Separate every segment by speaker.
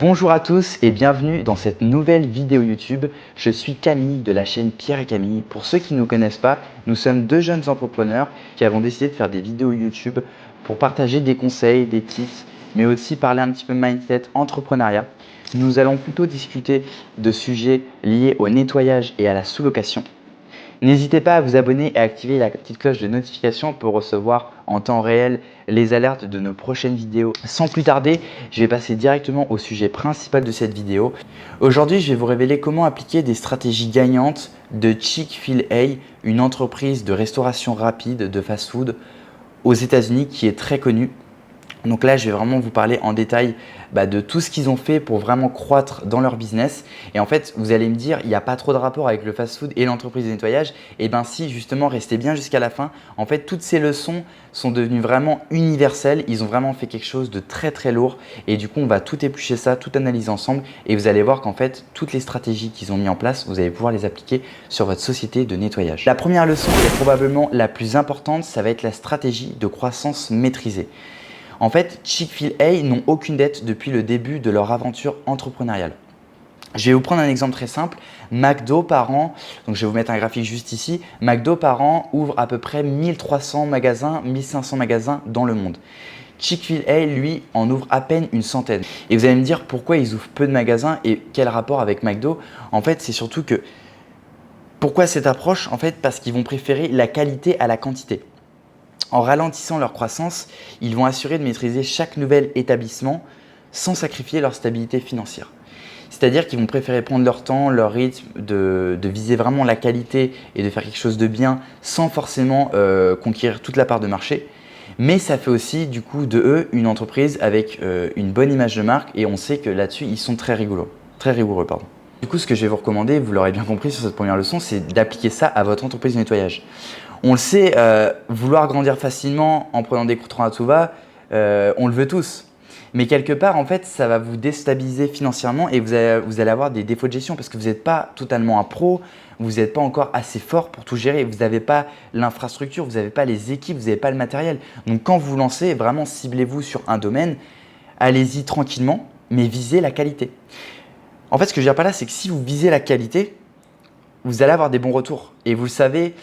Speaker 1: Bonjour à tous et bienvenue dans cette nouvelle vidéo YouTube. Je suis Camille de la chaîne Pierre et Camille. Pour ceux qui ne nous connaissent pas, nous sommes deux jeunes entrepreneurs qui avons décidé de faire des vidéos YouTube pour partager des conseils, des tips, mais aussi parler un petit peu mindset, entrepreneuriat. Nous allons plutôt discuter de sujets liés au nettoyage et à la sous-location. N'hésitez pas à vous abonner et à activer la petite cloche de notification pour recevoir en temps réel les alertes de nos prochaines vidéos. Sans plus tarder, je vais passer directement au sujet principal de cette vidéo. Aujourd'hui, je vais vous révéler comment appliquer des stratégies gagnantes de Chick-fil-A, une entreprise de restauration rapide, de fast-food aux États-Unis qui est très connue. Donc là, je vais vraiment vous parler en détail de tout ce qu'ils ont fait pour vraiment croître dans leur business. Et en fait, vous allez me dire, il n'y a pas trop de rapport avec le fast-food et l'entreprise de nettoyage. Et bien si, justement, restez bien jusqu'à la fin. En fait, toutes ces leçons sont devenues vraiment universelles. Ils ont vraiment fait quelque chose de très très lourd. Et du coup, on va tout éplucher ça, tout analyser ensemble. Et vous allez voir qu'en fait, toutes les stratégies qu'ils ont mis en place, vous allez pouvoir les appliquer sur votre société de nettoyage. La première leçon, qui est probablement la plus importante, ça va être la stratégie de croissance maîtrisée. En fait, Chick-fil-A n'ont aucune dette depuis le début de leur aventure entrepreneuriale. Je vais vous prendre un exemple très simple. McDo par an, donc je vais vous mettre un graphique juste ici, McDo par an ouvre à peu près 1300 magasins, 1500 magasins dans le monde. Chick-fil-A, lui, en ouvre à peine une centaine. Et vous allez me dire pourquoi ils ouvrent peu de magasins et quel rapport avec McDo? En fait, c'est surtout que, pourquoi cette approche? En fait, parce qu'ils vont préférer la qualité à la quantité. En ralentissant leur croissance, ils vont assurer de maîtriser chaque nouvel établissement sans sacrifier leur stabilité financière. C'est-à-dire qu'ils vont préférer prendre leur temps, leur rythme, de viser vraiment la qualité et de faire quelque chose de bien sans forcément conquérir toute la part de marché. Mais ça fait aussi du coup de eux une entreprise avec une bonne image de marque et on sait que là-dessus, ils sont très rigoureux. Du coup, ce que je vais vous recommander, vous l'aurez bien compris sur cette première leçon, c'est d'appliquer ça à votre entreprise de nettoyage. On le sait, vouloir grandir facilement en prenant des coups à tout va, on le veut tous. Mais quelque part, en fait, ça va vous déstabiliser financièrement et vous allez avoir des défauts de gestion parce que vous n'êtes pas totalement un pro, vous n'êtes pas encore assez fort pour tout gérer, vous n'avez pas l'infrastructure, vous n'avez pas les équipes, vous n'avez pas le matériel. Donc quand vous vous lancez, vraiment ciblez-vous sur un domaine, allez-y tranquillement, mais visez la qualité. En fait, ce que je veux dire par là, c'est que si vous visez la qualité, vous allez avoir des bons retours. Et vous le savez,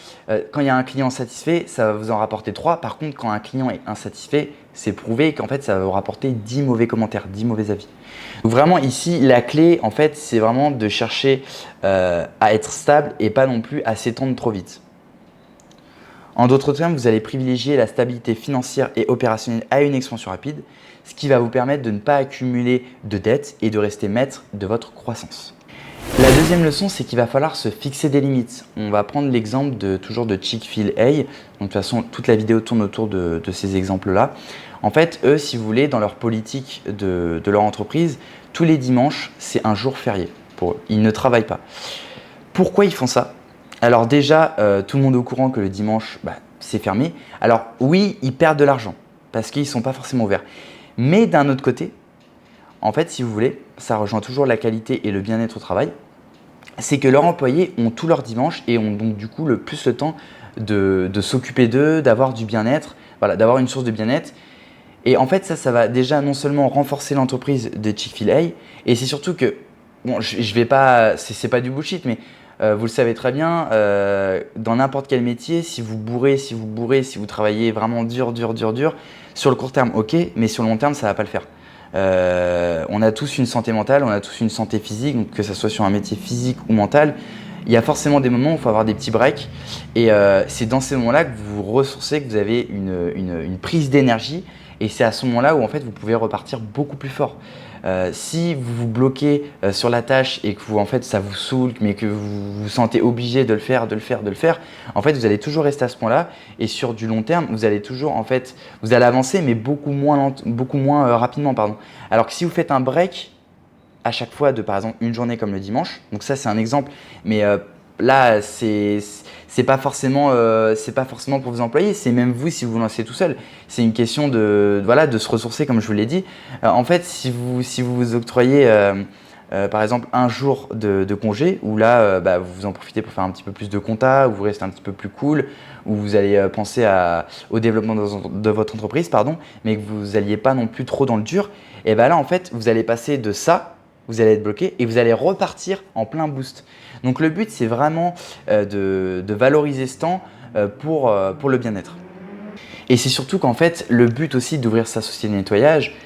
Speaker 1: quand il y a un client satisfait, ça va vous en rapporter 3. Par contre, quand un client est insatisfait, c'est prouvé qu'en fait, ça va vous rapporter 10 mauvais commentaires, 10 mauvais avis. Donc vraiment ici, la clé, en fait, c'est vraiment de chercher à être stable et pas non plus à s'étendre trop vite. En d'autres termes, vous allez privilégier la stabilité financière et opérationnelle à une expansion rapide, ce qui va vous permettre de ne pas accumuler de dettes et de rester maître de votre croissance. La deuxième leçon, c'est qu'il va falloir se fixer des limites. On va prendre l'exemple toujours de Chick-fil-A. Donc, de toute façon, toute la vidéo tourne autour de ces exemples-là. En fait, eux, si vous voulez, dans leur politique de leur entreprise, tous les dimanches, c'est un jour férié pour eux. Ils ne travaillent pas. Pourquoi ils font ça? Alors déjà, tout le monde est au courant que le dimanche, c'est fermé. Alors oui, ils perdent de l'argent parce qu'ils ne sont pas forcément ouverts. Mais d'un autre côté, en fait, si vous voulez, ça rejoint toujours la qualité et le bien-être au travail. C'est que leurs employés ont tout leur dimanche et ont donc du coup le temps de s'occuper d'eux, d'avoir du bien-être, voilà, d'avoir une source de bien-être. Et en fait, ça va déjà non seulement renforcer l'entreprise de Chick-fil-A, et c'est surtout que, bon, je vais pas, c'est pas du bullshit, mais vous le savez très bien, dans n'importe quel métier, si vous travaillez vraiment dur, sur le court terme, ok, mais sur le long terme, ça va pas le faire. On a tous une santé mentale, on a tous une santé physique, donc que ce soit sur un métier physique ou mental, il y a forcément des moments où il faut avoir des petits breaks et c'est dans ces moments-là que vous vous ressourcez, que vous avez une prise d'énergie et c'est à ce moment-là où en fait vous pouvez repartir beaucoup plus fort. Si vous vous bloquez sur la tâche et que vous, en fait, ça vous saoule, mais que vous vous sentez obligé de le faire, en fait, vous allez toujours rester à ce point-là. Et sur du long terme, vous allez toujours, en fait, vous allez avancer, mais beaucoup moins rapidement, pardon. Alors que si vous faites un break à chaque fois de, par exemple, une journée comme le dimanche, donc ça, c'est un exemple, mais là, c'est pas forcément pour vos employés, c'est même vous si vous vous lancez tout seul. C'est une question de se ressourcer comme je vous l'ai dit. En fait, si vous octroyez par exemple un jour de congé où là vous en profitez pour faire un petit peu plus de compta, où vous restez un petit peu plus cool, où vous allez penser au développement de votre entreprise, pardon, mais que vous n'alliez pas non plus trop dans le dur, Et bien là, en fait, vous allez passer de ça, vous allez être bloqué et vous allez repartir en plein boost. Donc le but, c'est vraiment de valoriser ce temps pour le bien-être. Et c'est surtout qu'en fait, le but aussi d'ouvrir sa société de nettoyage,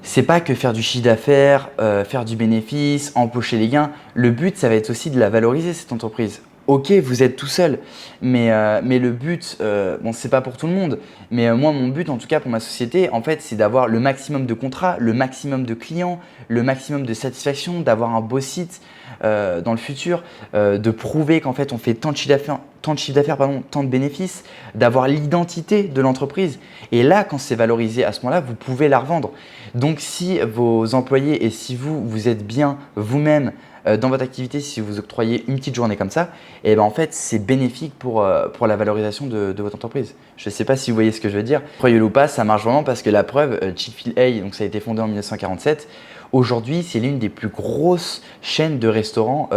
Speaker 1: c'est pas que faire du chiffre d'affaires, faire du bénéfice, empocher les gains. Le but, ça va être aussi de la valoriser, cette entreprise. Ok, vous êtes tout seul, mais le but, bon, c'est pas pour tout le monde, mais moi, mon but, en tout cas pour ma société, en fait, c'est d'avoir le maximum de contrats, le maximum de clients, le maximum de satisfaction, d'avoir un beau site dans le futur, de prouver qu'en fait, on fait tant de chiffre d'affaires, tant de bénéfices, d'avoir l'identité de l'entreprise. Et là, quand c'est valorisé à ce moment-là, vous pouvez la revendre. Donc, si vos employés et si vous êtes bien vous-même dans votre activité, si vous octroyez une petite journée comme ça, et ben en fait, c'est bénéfique pour la valorisation de votre entreprise. Je ne sais pas si vous voyez ce que je veux dire. Croyez-le ou pas, ça marche vraiment parce que la preuve, Chick-fil-A, donc ça a été fondé en 1947. Aujourd'hui, c'est l'une des plus grosses chaînes de restaurants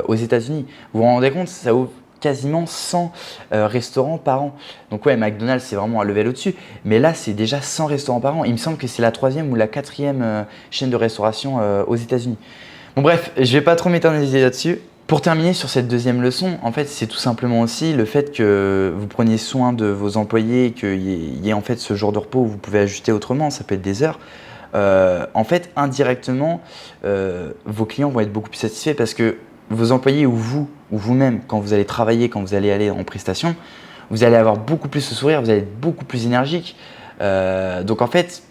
Speaker 1: aux États-Unis. Vous vous rendez compte, ça ouvre quasiment 100 restaurants par an. Donc ouais, McDonald's, c'est vraiment un level au-dessus. Mais là, c'est déjà 100 restaurants par an. Il me semble que c'est la 3e ou la 4e chaîne de restauration aux États-Unis. Bon bref, je vais pas trop m'éterniser là-dessus. Pour terminer sur cette deuxième leçon, en fait, c'est tout simplement aussi le fait que vous preniez soin de vos employés et qu'il y ait en fait ce jour de repos où vous pouvez ajuster autrement, ça peut être des heures. En fait, indirectement, vos clients vont être beaucoup plus satisfaits parce que vos employés ou vous-même, quand vous allez travailler, quand vous allez aller en prestation, vous allez avoir beaucoup plus de sourire, vous allez être beaucoup plus énergique. Donc en fait,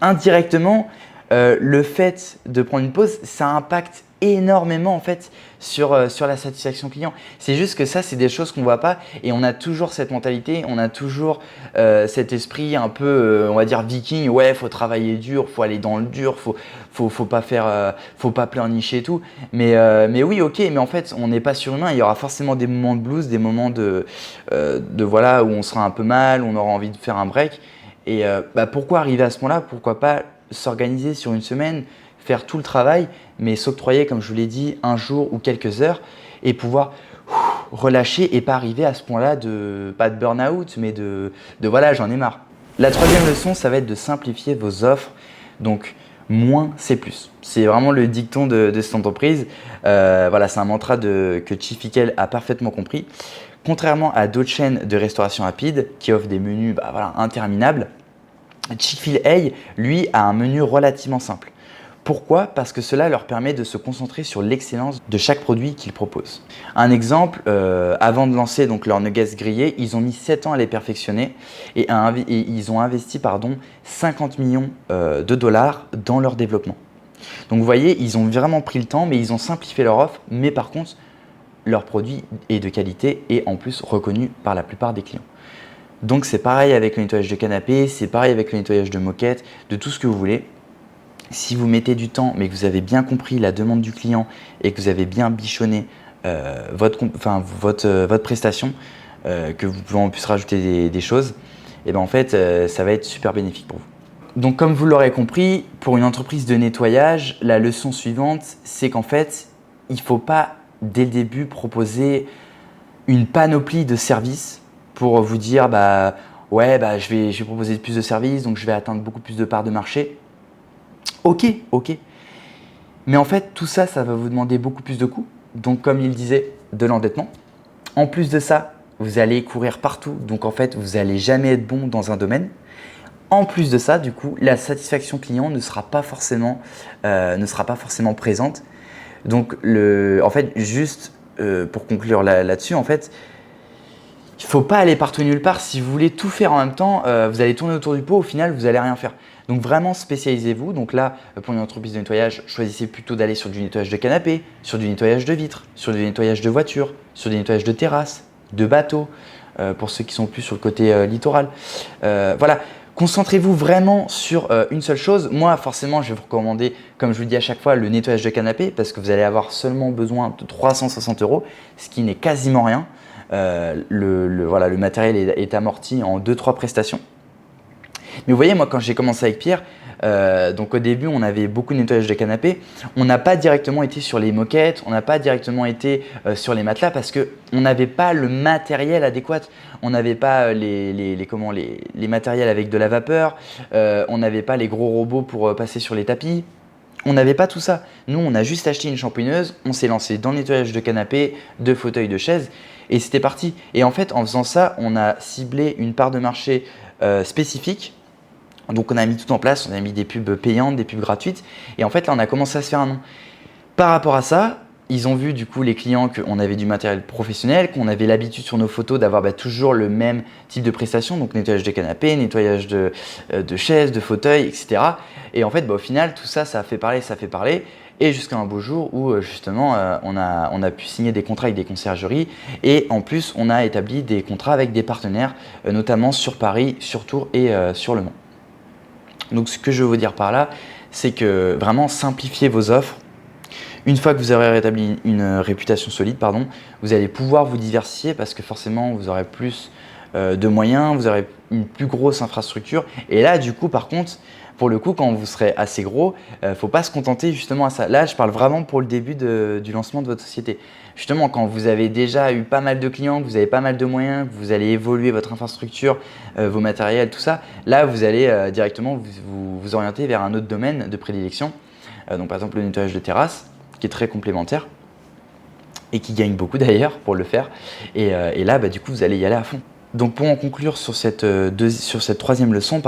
Speaker 1: indirectement, le fait de prendre une pause, ça impacte énormément en fait sur la satisfaction client. C'est juste que ça, c'est des choses qu'on ne voit pas et on a toujours cette mentalité, on a toujours cet esprit un peu, on va dire viking, ouais, faut travailler dur, faut aller dans le dur, faut pas pleurnicher et tout. Mais oui, ok, mais en fait, on n'est pas surhumain, il y aura forcément des moments de blues, des moments de voilà, où on sera un peu mal, où on aura envie de faire un break. Et pourquoi arriver à ce moment-là? Pourquoi pas s'organiser sur une semaine, faire tout le travail, mais s'octroyer, comme je vous l'ai dit, un jour ou quelques heures et pouvoir relâcher et pas arriver à ce point-là pas de burn-out, mais de voilà, j'en ai marre. La troisième leçon, ça va être de simplifier vos offres. Donc, moins c'est plus. C'est vraiment le dicton de cette entreprise. Voilà, c'est un mantra que Chick-fil-A a parfaitement compris. Contrairement à d'autres chaînes de restauration rapide qui offrent des menus interminables, Chick-fil-A, lui, a un menu relativement simple. Pourquoi? Parce que cela leur permet de se concentrer sur l'excellence de chaque produit qu'ils proposent. Un exemple, avant de lancer donc leurs nuggets grillés, ils ont mis 7 ans à les perfectionner et ils ont investi 50 millions de dollars dans leur développement. Donc vous voyez, ils ont vraiment pris le temps, mais ils ont simplifié leur offre, mais par contre, leur produit est de qualité et en plus reconnu par la plupart des clients. Donc c'est pareil avec le nettoyage de canapé, c'est pareil avec le nettoyage de moquette, de tout ce que vous voulez. Si vous mettez du temps mais que vous avez bien compris la demande du client et que vous avez bien bichonné votre prestation, que vous pouvez en plus rajouter des choses, et ben en fait ça va être super bénéfique pour vous. Donc comme vous l'aurez compris, pour une entreprise de nettoyage, la leçon suivante, c'est qu'en fait, il ne faut pas dès le début proposer une panoplie de services pour vous dire ouais, je vais proposer plus de services, donc je vais atteindre beaucoup plus de parts de marché. Ok. Mais en fait, tout ça, ça va vous demander beaucoup plus de coûts. Donc comme il disait, de l'endettement. En plus de ça, vous allez courir partout. Donc en fait, vous n'allez jamais être bon dans un domaine. En plus de ça, du coup, la satisfaction client ne sera pas forcément présente. Donc en fait, juste pour conclure là-dessus, en fait, il ne faut pas aller partout et nulle part. Si vous voulez tout faire en même temps, vous allez tourner autour du pot. Au final, vous n'allez rien faire. Donc vraiment, spécialisez-vous. Donc là, pour une entreprise de nettoyage, choisissez plutôt d'aller sur du nettoyage de canapé, sur du nettoyage de vitres, sur du nettoyage de voitures, sur du nettoyage de terrasses, de bateaux, pour ceux qui sont plus sur le côté littoral. Voilà. Concentrez-vous vraiment sur une seule chose. Moi, forcément, je vais vous recommander, comme je vous le dis à chaque fois, le nettoyage de canapé parce que vous allez avoir seulement besoin de 360 €, ce qui n'est quasiment rien. Le matériel est amorti en 2-3 prestations. Mais vous voyez, moi, quand j'ai commencé avec Pierre, Donc au début, on avait beaucoup de nettoyage de canapé. On n'a pas directement été sur les moquettes, on n'a pas directement été sur les matelas parce qu'on n'avait pas le matériel adéquat. On n'avait pas les matériels avec de la vapeur, on n'avait pas les gros robots pour passer sur les tapis. On n'avait pas tout ça. Nous, on a juste acheté une shampooineuse, on s'est lancé dans le nettoyage de canapé, de fauteuils, de chaises et c'était parti. Et en fait, en faisant ça, on a ciblé une part de marché spécifique. Donc on a mis tout en place, on a mis des pubs payantes, des pubs gratuites et en fait là on a commencé à se faire un nom. Par rapport à ça, ils ont vu du coup les clients qu'on avait du matériel professionnel, qu'on avait l'habitude sur nos photos d'avoir toujours le même type de prestation, donc nettoyage de canapé, nettoyage de chaises, de fauteuils, etc. Et en fait au final tout ça, ça a fait parler et jusqu'à un beau jour où justement on a pu signer des contrats avec des conciergeries et en plus on a établi des contrats avec des partenaires, notamment sur Paris, sur Tours et sur Le Mans. Donc ce que je veux vous dire par là, c'est que vraiment simplifiez vos offres. Une fois que vous aurez rétabli une réputation solide, vous allez pouvoir vous diversifier parce que forcément vous aurez plus de moyens, vous aurez une plus grosse infrastructure. Et là du coup par contre, pour le coup quand vous serez assez gros, il ne faut pas se contenter justement à ça. Là je parle vraiment pour le début du lancement de votre société. Justement quand vous avez déjà eu pas mal de clients, que vous avez pas mal de moyens, que vous allez évoluer votre infrastructure, vos matériels, tout ça, là vous allez directement vous orienter vers un autre domaine de prédilection. Donc par exemple le nettoyage de terrasse qui est très complémentaire et qui gagne beaucoup d'ailleurs pour le faire. Et là du coup vous allez y aller à fond. Donc pour en conclure sur cette troisième leçon,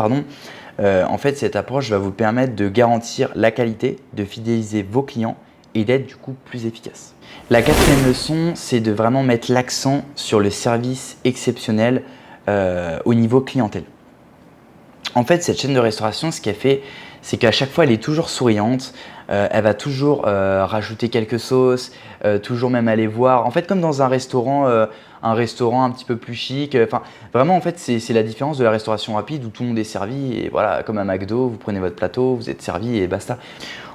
Speaker 1: en fait cette approche va vous permettre de garantir la qualité, de fidéliser vos clients et d'être du coup plus efficace. La quatrième leçon, c'est de vraiment mettre l'accent sur le service exceptionnel au niveau clientèle. En fait, cette chaîne de restauration, ce qu'elle fait, c'est qu'à chaque fois, elle est toujours souriante, elle va toujours rajouter quelques sauces, toujours même aller voir. En fait, comme dans un restaurant un petit peu plus chic. Vraiment, en fait, c'est la différence de la restauration rapide où tout le monde est servi et voilà, comme à McDo, vous prenez votre plateau, vous êtes servi et basta.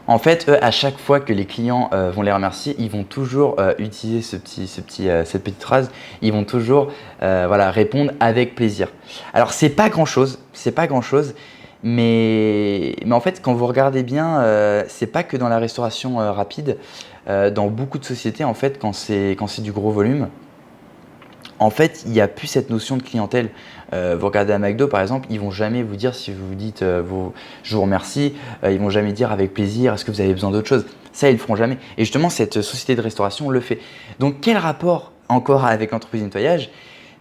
Speaker 1: En fait, eux, à chaque fois que les clients vont les remercier, ils vont toujours utiliser cette petite phrase. Ils vont toujours répondre avec plaisir. Alors, c'est pas grand-chose, mais en fait, quand vous regardez bien, c'est pas que dans la restauration rapide. Dans beaucoup de sociétés, en fait, quand c'est du gros volume, en fait, il n'y a plus cette notion de clientèle. Vous regardez à McDo par exemple, ils ne vont jamais vous dire, si vous vous dites je vous remercie, ils ne vont jamais dire avec plaisir, est-ce que vous avez besoin d'autre chose? Ça, ils ne le feront jamais. Et justement, cette société de restauration le fait. Donc, quel rapport encore avec l'entreprise de nettoyage?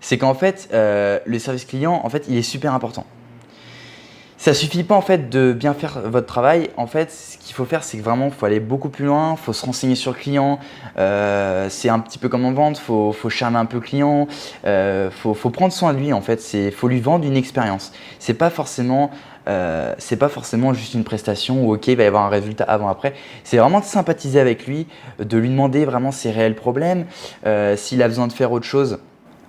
Speaker 1: C'est qu'en fait, le service client, en fait, il est super important. Ça suffit pas en fait de bien faire votre travail. En fait, ce qu'il faut faire, c'est que vraiment, il faut aller beaucoup plus loin. Il faut se renseigner sur le client. C'est un petit peu comme en vente. Faut charmer un peu le client. Faut prendre soin de lui. En fait, faut lui vendre une expérience. C'est pas forcément juste une prestation où ok, il va y avoir un résultat avant après. C'est vraiment de sympathiser avec lui, de lui demander vraiment ses réels problèmes, s'il a besoin de faire autre chose.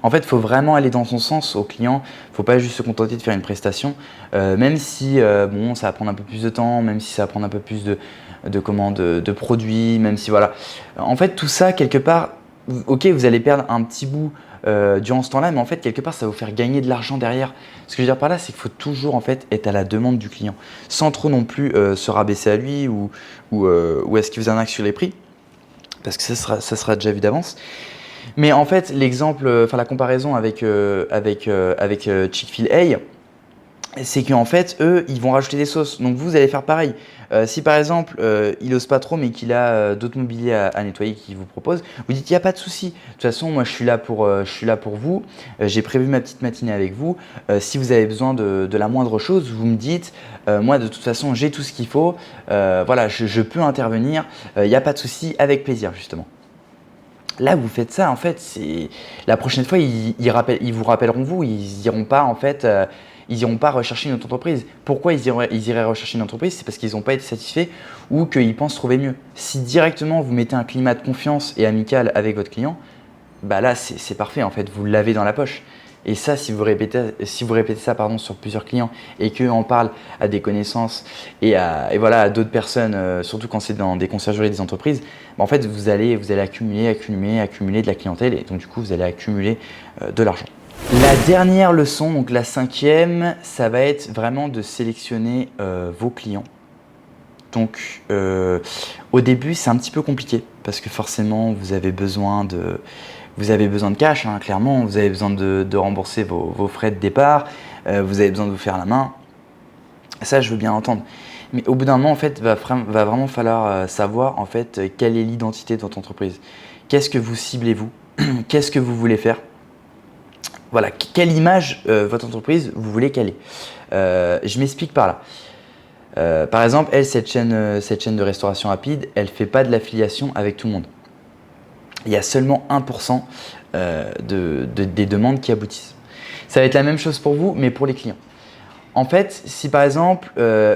Speaker 1: En fait, il faut vraiment aller dans son sens au client. Il ne faut pas juste se contenter de faire une prestation, même si ça va prendre un peu plus de temps, même si ça va prendre un peu plus de produits, même si voilà. En fait, tout ça, quelque part, ok, vous allez perdre un petit bout durant ce temps-là, mais en fait, quelque part, ça va vous faire gagner de l'argent derrière. Ce que je veux dire par là, c'est qu'il faut toujours en fait être à la demande du client, sans trop non plus se rabaisser à lui ou est-ce qu'il vous arnaque sur les prix, parce que ça sera déjà vu d'avance. Mais en fait, la comparaison avec Chick-fil-A, c'est qu'en fait, eux, ils vont rajouter des sauces. Donc vous allez faire pareil. Si par exemple, il n'ose pas trop, mais qu'il a d'autres mobiliers à nettoyer qu'il vous propose, vous dites, il n'y a pas de souci. De toute façon, moi, je suis là pour vous. J'ai prévu ma petite matinée avec vous. Si vous avez besoin de la moindre chose, vous me dites. Moi, de toute façon, j'ai tout ce qu'il faut. Je peux intervenir. Il n'y a pas de souci, avec plaisir, justement. Là, vous faites ça, en fait, la prochaine fois, ils vous rappelleront vous, ils n'iront pas, en fait, ils iront pas rechercher une autre entreprise. Pourquoi ils iraient rechercher une entreprise? C'est parce qu'ils n'ont pas été satisfaits ou qu'ils pensent trouver mieux. Si directement vous mettez un climat de confiance et amical avec votre client, bah là, c'est parfait, en fait, vous l'avez dans la poche. Et ça, si vous répétez ça sur plusieurs clients et qu'eux en parlent à des connaissances et à d'autres personnes, surtout quand c'est dans des conciergeries des entreprises, en fait, vous allez accumuler de la clientèle et donc du coup, vous allez accumuler de l'argent. La dernière leçon, donc la cinquième, ça va être vraiment de sélectionner vos clients. Donc au début, c'est un petit peu compliqué parce que forcément, vous avez besoin de cash, hein, clairement. Vous avez besoin de rembourser vos frais de départ. Vous avez besoin de vous faire la main. Ça, je veux bien entendre. Mais au bout d'un moment, en fait, va vraiment falloir savoir en fait quelle est l'identité de votre entreprise. Qu'est-ce que vous ciblez vous? Qu'est-ce que vous voulez faire? Voilà, quelle image votre entreprise vous voulez qu'elle ait. Je m'explique par là. Par exemple, cette chaîne de restauration rapide, elle ne fait pas de l'affiliation avec tout le monde. Il y a seulement 1% des demandes qui aboutissent. Ça va être la même chose pour vous, mais pour les clients. En fait, si par exemple,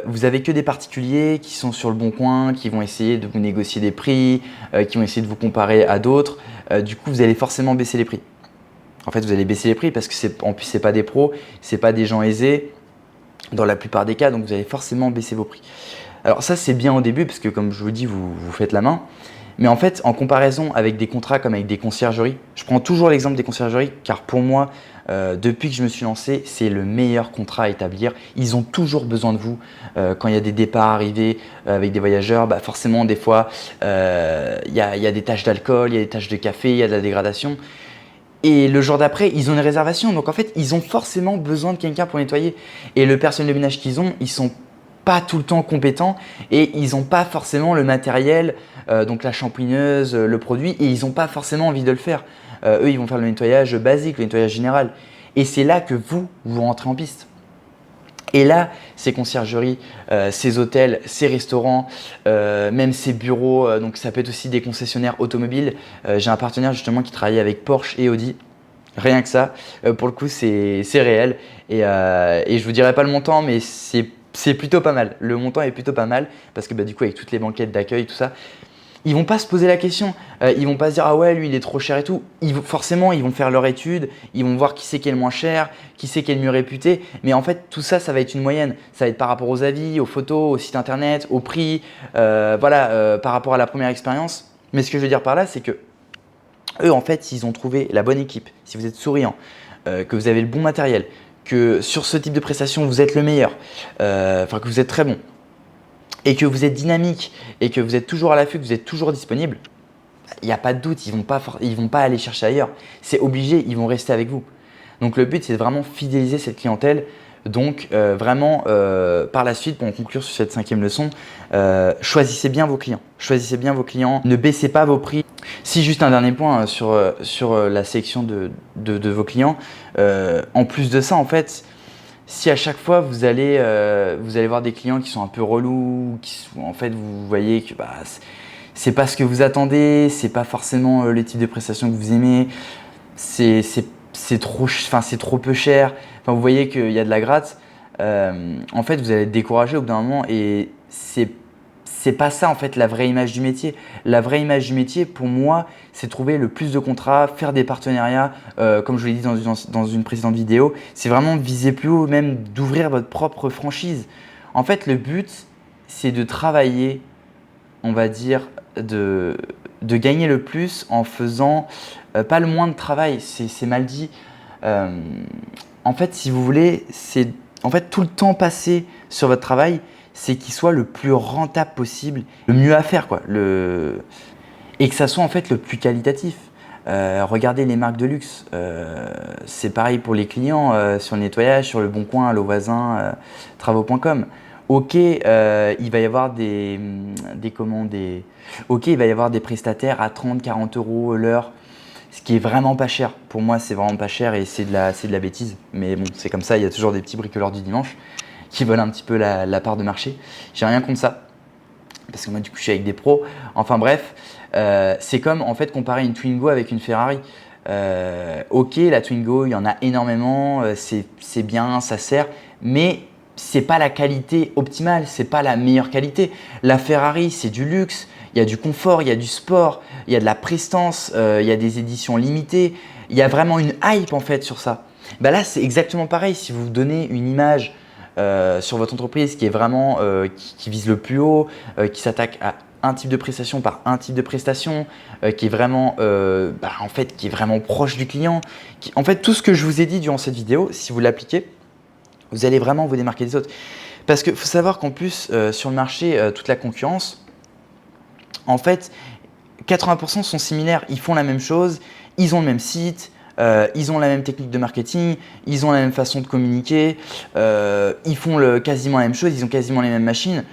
Speaker 1: vous avez que des particuliers qui sont sur le bon coin, qui vont essayer de vous négocier des prix, qui vont essayer de vous comparer à d'autres, du coup, vous allez forcément baisser les prix. En fait, vous allez baisser les prix parce que en plus, ce n'est pas des pros, ce n'est pas des gens aisés dans la plupart des cas, donc vous allez forcément baisser vos prix. Alors ça, c'est bien au début parce que comme je vous dis, vous faites la main. Mais en fait, en comparaison avec des contrats comme avec des conciergeries, je prends toujours l'exemple des conciergeries car pour moi, depuis que je me suis lancé, c'est le meilleur contrat à établir. Ils ont toujours besoin de vous. Quand il y a des départs arrivés avec des voyageurs, bah forcément, des fois, il y a des taches d'alcool, il y a des taches de café, il y a de la dégradation. Et le jour d'après, ils ont une réservation. Donc en fait, ils ont forcément besoin de quelqu'un pour nettoyer. Et le personnel de ménage qu'ils ont, ils sont pas tout le temps compétents et ils n'ont pas forcément le matériel, donc la shampooineuse, le produit, et ils n'ont pas forcément envie de le faire. Eux, ils vont faire le nettoyage basique, le nettoyage général. Et c'est là que vous rentrez en piste. Et là, ces conciergeries, ces hôtels, ces restaurants, même ces bureaux, donc ça peut être aussi des concessionnaires automobiles. J'ai un partenaire justement qui travaille avec Porsche et Audi. Rien que ça, pour le coup, c'est réel. Et je vous dirai pas le montant, mais c'est plutôt pas mal. Le montant est plutôt pas mal parce que du coup, avec toutes les banquettes d'accueil, tout ça, ils vont pas se poser la question. Ils vont pas se dire ah ouais, lui il est trop cher et tout. Forcément, ils vont faire leur étude, ils vont voir qui c'est qui est le moins cher, qui c'est qui est le mieux réputé. Mais en fait, tout ça, ça va être une moyenne. Ça va être par rapport aux avis, aux photos, au site internet, au prix, par rapport à la première expérience. Mais ce que je veux dire par là, c'est que eux, en fait, s'ils ont trouvé la bonne équipe, si vous êtes souriant, que vous avez le bon matériel, que sur ce type de prestation, vous êtes le meilleur, que vous êtes très bon, et que vous êtes dynamique, et que vous êtes toujours à l'affût, que vous êtes toujours disponible, il n'y a pas de doute, ils ne vont pas aller chercher ailleurs. C'est obligé, ils vont rester avec vous. Donc le but, c'est de vraiment fidéliser cette clientèle. Donc vraiment, par la suite, pour conclure sur cette cinquième leçon, choisissez bien vos clients. Choisissez bien vos clients, ne baissez pas vos prix. Si juste un dernier point sur la sélection de vos clients, en plus de ça, en fait, si à chaque fois vous allez voir des clients qui sont un peu relous, en fait vous voyez que c'est pas ce que vous attendez, c'est pas forcément le type de prestation que vous aimez, c'est trop peu cher, enfin, vous voyez qu'il y a de la gratte, en fait vous allez être découragé au bout d'un moment et c'est pas ça en fait la vraie image du métier. La vraie image du métier pour moi c'est trouver le plus de contrats, faire des partenariats, comme je vous l'ai dit dans une précédente vidéo, c'est vraiment viser plus haut, même d'ouvrir votre propre franchise. En fait le but c'est de travailler, on va dire, de gagner le plus en faisant pas le moins de travail, c'est mal dit. En fait, si vous voulez, c'est en fait tout le temps passé sur votre travail, c'est qu'il soit le plus rentable possible, le mieux à faire, quoi, et que ça soit en fait le plus qualitatif. Regardez les marques de luxe, c'est pareil pour les clients sur le nettoyage, sur le Bon Coin, Allo Voisin, Travaux.com. Ok, il va y avoir ok, il va y avoir des prestataires à 30-40 euros l'heure, ce qui est vraiment pas cher. Pour moi, c'est vraiment pas cher et c'est de la bêtise. Mais bon, c'est comme ça, il y a toujours des petits bricoleurs du dimanche qui veulent un petit peu la part de marché. J'ai rien contre ça, parce que moi, du coup, je suis avec des pros. Enfin bref, c'est comme en fait comparer une Twingo avec une Ferrari. Ok, la Twingo, il y en a énormément, c'est bien, ça sert, mais c'est pas la qualité optimale, c'est pas la meilleure qualité. La Ferrari, c'est du luxe, il y a du confort, il y a du sport, il y a de la prestance, il y a des éditions limitées, il y a vraiment une hype en fait sur ça. Bah là, c'est exactement pareil. Si vous donnez une image sur votre entreprise qui est vraiment qui vise le plus haut, qui s'attaque à un type de prestation par un type de prestation, qui est vraiment, en fait, qui est vraiment proche du client. En fait, tout ce que je vous ai dit durant cette vidéo, si vous l'appliquez, vous allez vraiment vous démarquer des autres. Parce qu'il faut savoir qu'en plus, sur le marché, toute la concurrence, en fait, 80% sont similaires. Ils font la même chose, ils ont le même site, ils ont la même technique de marketing, ils ont la même façon de communiquer, ils font quasiment la même chose, ils ont quasiment les mêmes machines.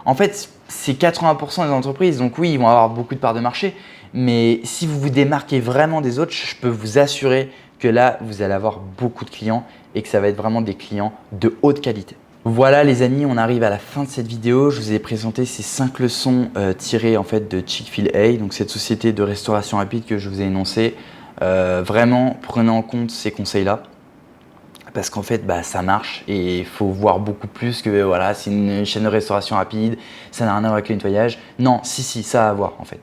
Speaker 1: En fait, c'est 80% des entreprises, donc oui, ils vont avoir beaucoup de parts de marché. Mais si vous vous démarquez vraiment des autres, je peux vous assurer que là, vous allez avoir beaucoup de clients et que ça va être vraiment des clients de haute qualité. Voilà les amis, on arrive à la fin de cette vidéo. Je vous ai présenté ces 5 leçons tirées en fait de Chick-fil-A, donc cette société de restauration rapide que je vous ai énoncée. Vraiment, prenez en compte ces conseils-là parce qu'en fait, ça marche et il faut voir beaucoup plus que voilà, c'est une chaîne de restauration rapide, ça n'a rien à voir avec le nettoyage. Non, si, ça a à voir en fait.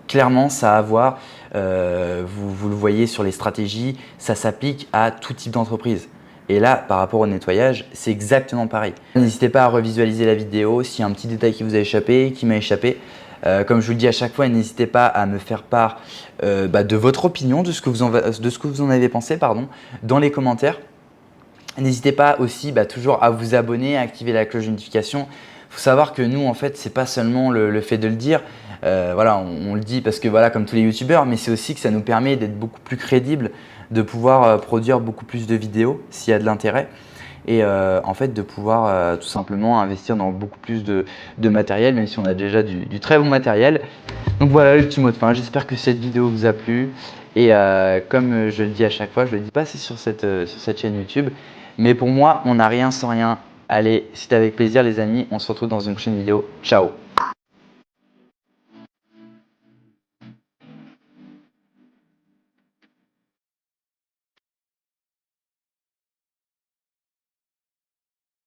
Speaker 1: Clairement, ça a à voir. Vous le voyez sur les stratégies, ça s'applique à tout type d'entreprise. Et là, par rapport au nettoyage, c'est exactement pareil. N'hésitez pas à revisualiser la vidéo s'il y a un petit détail qui vous a échappé, qui m'a échappé. Comme je vous le dis à chaque fois, n'hésitez pas à me faire part de votre opinion, de ce que vous en avez pensé, dans les commentaires. N'hésitez pas aussi toujours à vous abonner, à activer la cloche de notification. Il faut savoir que nous, en fait, c'est pas seulement le fait de le dire. Voilà, on le dit parce que voilà, comme tous les youtubeurs, mais c'est aussi que ça nous permet d'être beaucoup plus crédibles, de pouvoir produire beaucoup plus de vidéos s'il y a de l'intérêt et en fait de pouvoir tout simplement investir dans beaucoup plus de matériel, même si on a déjà du très bon matériel. Donc voilà le petit mot de fin. J'espère que cette vidéo vous a plu et comme je le dis à chaque fois, je le dis pas assez sur cette chaîne YouTube, mais pour moi, on n'a rien sans rien. Allez, c'était avec plaisir les amis, on se retrouve dans une prochaine vidéo. Ciao!